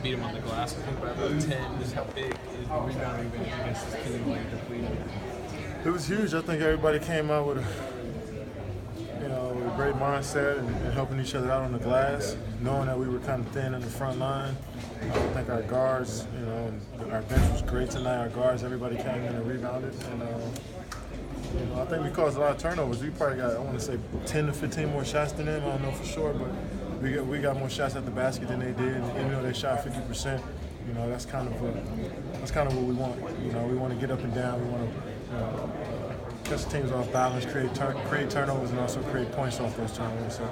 beat him on the glass, I think, by about 10. Just how big is the rebounding advantage against this team like depleted? It was huge. I think everybody came out with a great mindset and helping each other out on the glass, knowing that we were kind of thin in the front line. I think our guards, our bench was great tonight. Our guards, everybody came in and rebounded. And I think we caused a lot of turnovers. We probably got, I want to say, 10 to 15 more shots than them. I don't know for sure, but we got more shots at the basket than they did. And even though they shot 50%, that's kind of what we want. We want to get up and down. We want to catch teams off balance, create turnovers, and also create points off those turnovers. So,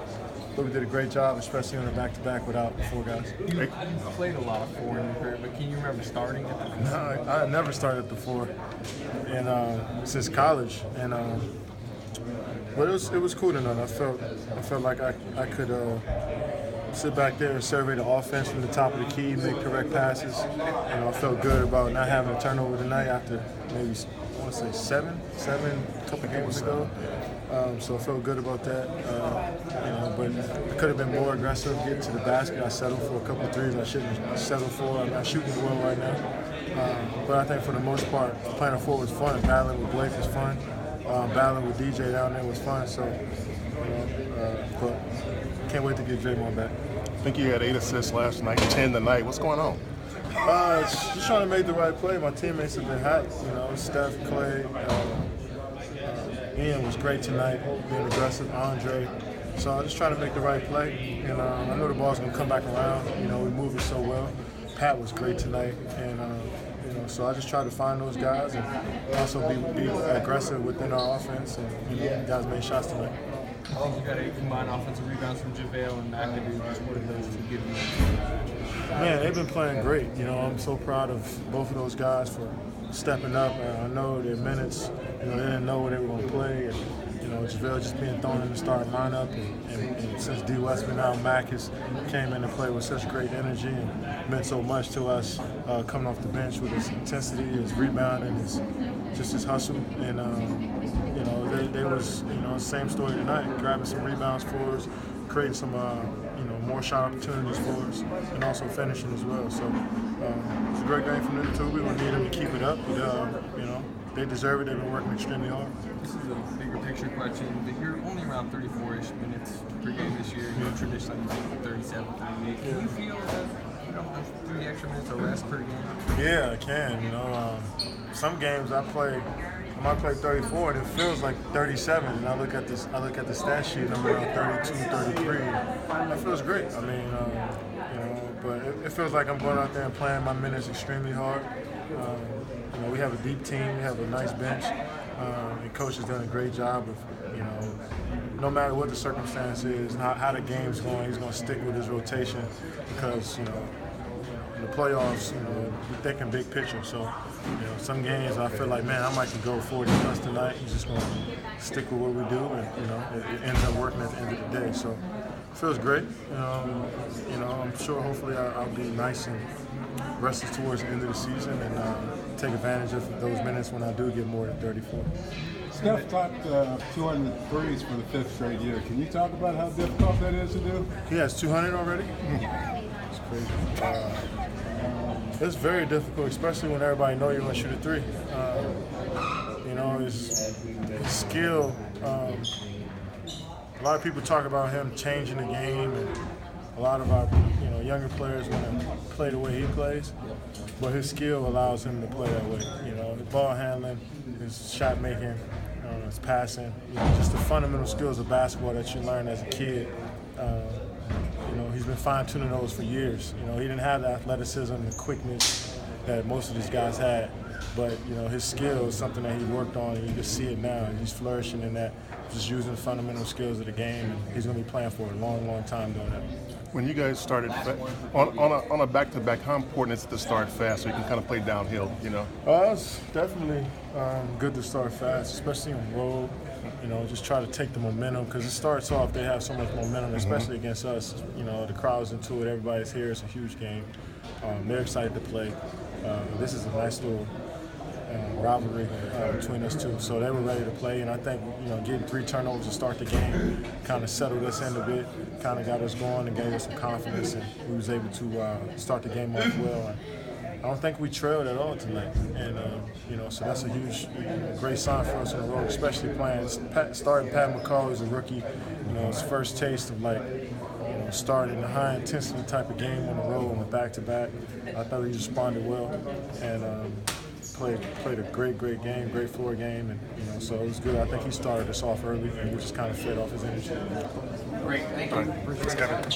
but we did a great job, especially on the back-to-back without the four guys. You played a lot of four in your career, but can you remember starting at the four? No, I never started at the four, and since college. And but it was cool tonight. I felt like I could sit back there and survey the offense from the top of the key, make correct passes. I felt good about not having a turnover tonight after maybe, I want to say seven a couple games ago. So I felt good about that. But I could have been more aggressive, getting to the basket. I settled for a couple of threes I shouldn't have settled for. I'm not shooting well right now. But I think for the most part, playing a four was fun. Battling with Blake was fun. Battling with DJ down there was fun. So, but can't wait to get Draymond back. I think you had 8 assists last night, 10 tonight. What's going on? Just trying to make the right play. My teammates have been hot. Steph, Clay, Ian was great tonight, being aggressive. Andre. So I'm just trying to make the right play. And I know the ball's gonna come back around. We move it so well. Pat was great tonight, and so I just try to find those guys and also be aggressive within our offense. And guys made shots tonight. I think you got 8 combined offensive rebounds from JaVale and McAdoo. What did those two give you? Man, they've been playing great. I'm so proud of both of those guys for stepping up. I know their minutes, they didn't know where they were going to play. And, JaVale just being thrown in the starting lineup. And since D. Westman, now Mac has came in to play with such great energy and meant so much to us coming off the bench with his intensity, his rebound, and his hustle. And, they was, same story tonight, grabbing some rebounds for us, creating some, more shot opportunities for us, and also finishing as well. So it's a great game from them too. We're going to need them to keep it up. But, they deserve it. They've been working extremely hard. This is a bigger picture question, but you're only around 34-ish minutes per game this year. You're traditionally 37, 38. Can you feel that, 3 extra minutes of rest per game? Yeah, I can. Some games I might play 34 and it feels like 37, and I look at the stat sheet and I'm around 32, 33. That feels great. I mean, but it feels like I'm going out there and playing my minutes extremely hard. We have a deep team, we have a nice bench, and coach has done a great job of, no matter what the circumstance is, how the game's going, he's going to stick with his rotation because, the playoffs, the thick and big picture. So, some games I feel like, man, I might can go 40 plus tonight. He's just going to stick with what we do, and it ends up working at the end of the day. So, it feels great. I'm sure, hopefully, I'll be nice and rested towards the end of the season and take advantage of those minutes when I do get more than 34. Steph clocked 200 threes for the 5th straight year. Can you talk about how difficult that is to do? He has 200 already? It's crazy. It's very difficult, especially when everybody knows you're going to shoot a 3. His skill, a lot of people talk about him changing the game, and a lot of our younger players want to play the way he plays, but his skill allows him to play that way. His ball handling, his shot making, his passing, just the fundamental skills of basketball that you learn as a kid. He's been fine-tuning those for years. He didn't have the athleticism and the quickness that most of these guys had, but his skill is something that he worked on, and you can see it now. He's flourishing in that, just using the fundamental skills of the game, and he's going to be playing for a long, long time doing that. When you guys started on a back-to-back, how important is it to start fast so you can kind of play downhill? It's definitely good to start fast, especially on the road. Just try to take the momentum, because it starts off, they have so much momentum, especially against us. The crowd's into it, everybody's here, it's a huge game. They're excited to play. This is a nice little rivalry between us two. So they were ready to play, and I think getting 3 turnovers to start the game kind of settled us in a bit, kind of got us going and gave us some confidence, and we was able to start the game off well. And I don't think we trailed at all tonight, and so that's a huge, great sign for us on the road, especially starting Pat McCall as a rookie. His first taste of starting a high intensity type of game on the road on the back-to-back. I thought he responded well and played a great game, great floor game, and so it was good. I think he started us off early, and we just kind of fed off his energy. Great, thank you. Thanks, Kevin.